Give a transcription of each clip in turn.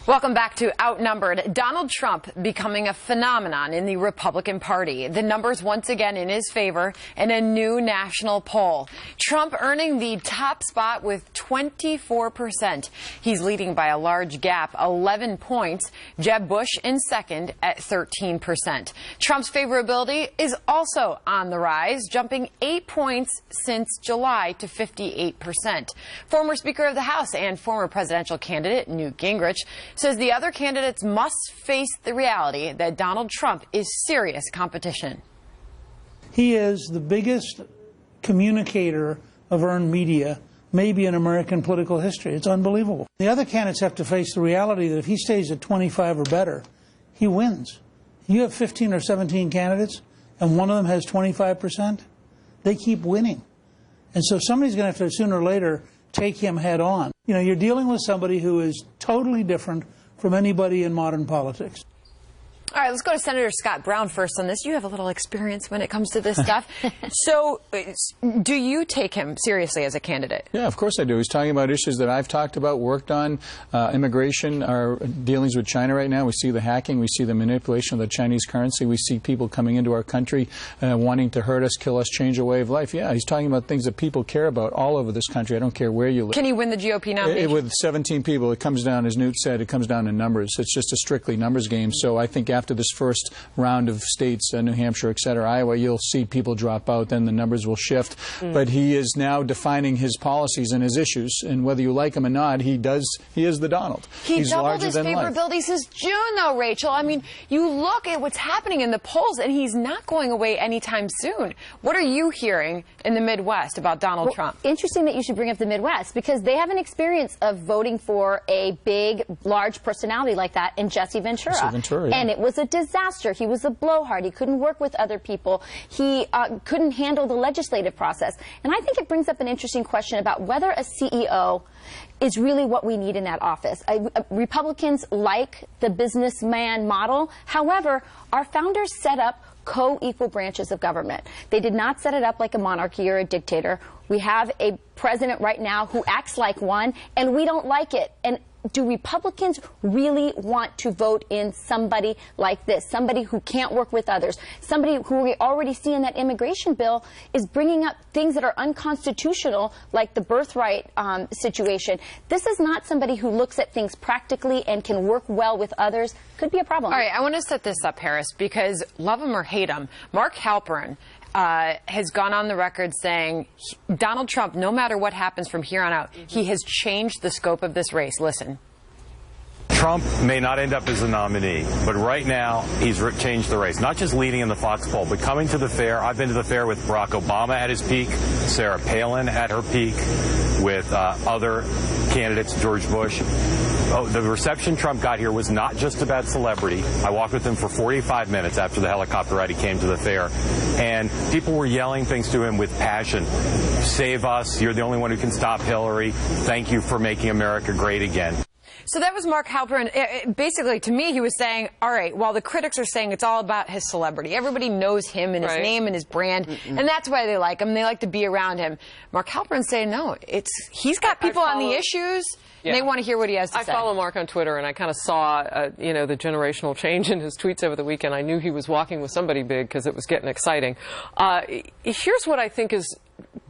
Welcome back to Outnumbered. Donald Trump becoming a phenomenon in the Republican Party. The numbers once again in his favor in a new national poll. Trump earning the top spot with 24%. He's leading by a large gap, 11 points. Jeb Bush in second at 13%. Trump's favorability is also on the rise, jumping 8 points since July to 58%. Former Speaker of the House and former presidential candidate Newt Gingrich says the other candidates must face the reality that Donald Trump is serious competition. He is the biggest communicator of earned media, maybe in American political history. It's unbelievable. The other candidates have to face the reality that if he stays at 25 or better, he wins. You have 15 or 17 candidates, and one of them has 25%. They keep winning. And so somebody's going to have to, sooner or later, take him head on. You know, you're dealing with somebody who is totally different from anybody in modern politics. All right, let's go to Senator Scott Brown first on this. You have a little experience when it comes to this stuff. So do you take him seriously as a candidate? Yeah, of course I do. He's talking about issues that I've talked about, worked on, immigration, our dealings with China right now. We see the hacking. We see the manipulation of the Chinese currency. We see people coming into our country wanting to hurt us, kill us, change our way of life. Yeah, he's talking about things that people care about all over this country. I don't care where you live. Can he win the GOP nomination? With 17 people, it comes down, as Newt said, it comes down to numbers. It's just a strictly numbers game. So I think after this first round of states, New Hampshire, et cetera, Iowa, you'll see people drop out, then the numbers will shift. But he is now defining his policies and his issues, and whether you like him or not, he is the Donald. He's doubled his favorability since June, though, Rachel. I mean, you look at what's happening in the polls, and he's not going away anytime soon. What are you hearing in the Midwest about Donald Trump? Interesting that you should bring up the Midwest, because they have an experience of voting for a big, large personality like that in Jesse Ventura. Yeah. And it was a disaster. He was a blowhard. He couldn't work with other people. He couldn't handle the legislative process. And I think it brings up an interesting question about whether a CEO is really what we need in that office. Republicans like the businessman model. However, our founders set up co-equal branches of government. They did not set it up like a monarchy or a dictator. We have a president right now who acts like one, and we don't like it. And do Republicans really want to vote in somebody like this, somebody who can't work with others, somebody who we already see in that immigration bill is bringing up things that are unconstitutional, like the birthright situation? This is not somebody who looks at things practically and can work well with others. Could be a problem. All right, I want to set this up, Harris, because love him or hate him, Mark Halperin has gone on the record saying Donald Trump, no matter what happens from here on out, he has changed the scope of this race. Listen. Trump may not end up as the nominee, but right now he's changed the race. Not just leading in the Fox poll, but coming to the fair. I've been to the fair with Barack Obama at his peak, Sarah Palin at her peak, with other candidates, George Bush. Oh, the reception Trump got here was not just about celebrity. I walked with him for 45 minutes after the helicopter ride. He came to the fair, and people were yelling things to him with passion. Save us. You're the only one who can stop Hillary. Thank you for making America great again. So that was Mark Halperin. Basically, to me, he was saying, all right, while the critics are saying it's all about his celebrity, everybody knows him and his name and his brand, and that's why they like him. They like to be around him. Mark Halperin's saying, no, he's got people on the issues. Yeah. And they want to hear what he has to say. I follow Mark on Twitter, and I kind of saw, the generational change in his tweets over the weekend. I knew he was walking with somebody big because it was getting exciting. Here's what I think is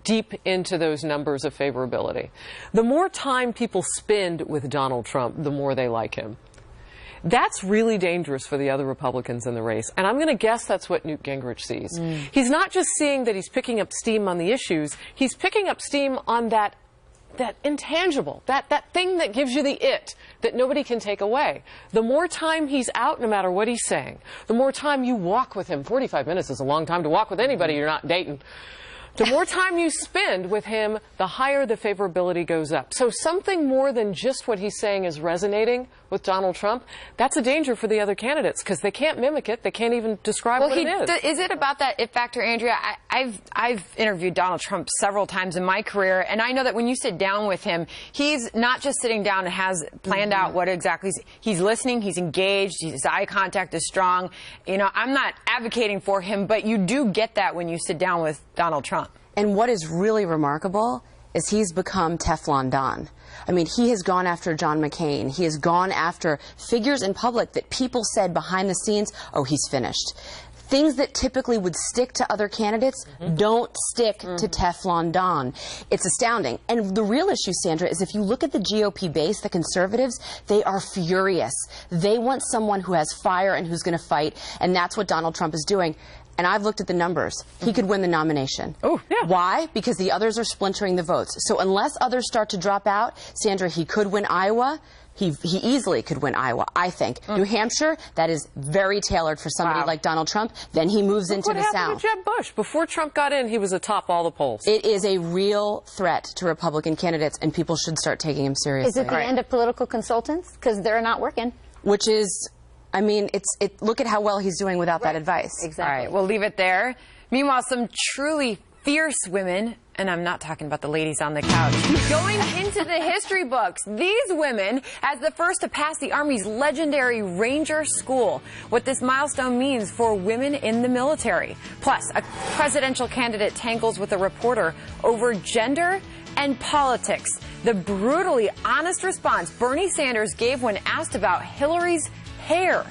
deep into those numbers of favorability. The more time people spend with Donald Trump, the more they like him. That's really dangerous for the other Republicans in the race. And I'm going to guess that's what Newt Gingrich sees. He's not just seeing that he's picking up steam on the issues, he's picking up steam on that intangible, that thing that gives you the it, that nobody can take away. The more time he's out, no matter what he's saying, the more time you walk with him. 45 minutes is a long time to walk with anybody you're not dating. The more time you spend with him, the higher the favorability goes up. So something more than just what he's saying is resonating with Donald Trump. That's a danger for the other candidates because they can't mimic it. They can't even describe what it is. Is it about that it factor, Andrea? I've interviewed Donald Trump several times in my career, and I know that when you sit down with him, he's not just sitting down and has planned out what exactly he's listening. He's engaged. His eye contact is strong. You know, I'm not advocating for him, but you do get that when you sit down with Donald Trump. And what is really remarkable is he's become Teflon Don. I mean, he has gone after John McCain. He has gone after figures in public that people said behind the scenes, oh, he's finished. Things that typically would stick to other candidates don't stick to Teflon Don. It's astounding. And the real issue, Sandra, is if you look at the GOP base, the conservatives, they are furious. They want someone who has fire and who's going to fight, and that's what Donald Trump is doing. And I've looked at the numbers. He could win the nomination. Oh, yeah. Why? Because the others are splintering the votes. So unless others start to drop out, Sandra, he could win Iowa. He easily could win Iowa, I think. New Hampshire, that is very tailored for somebody like Donald Trump. Then he moves into the South. What happened to Jeb Bush? Before Trump got in, he was atop all the polls. It is a real threat to Republican candidates, and people should start taking him seriously. Is it the end of political consultants? Because they're not working. Which is, I mean, look at how well he's doing without that advice. Exactly. All right, we'll leave it there. Meanwhile, some truly fierce women, and I'm not talking about the ladies on the couch, going into the history books. These women as the first to pass the Army's legendary Ranger School. What this milestone means for women in the military. Plus, a presidential candidate tangles with a reporter over gender and politics. The brutally honest response Bernie Sanders gave when asked about Hillary's hair.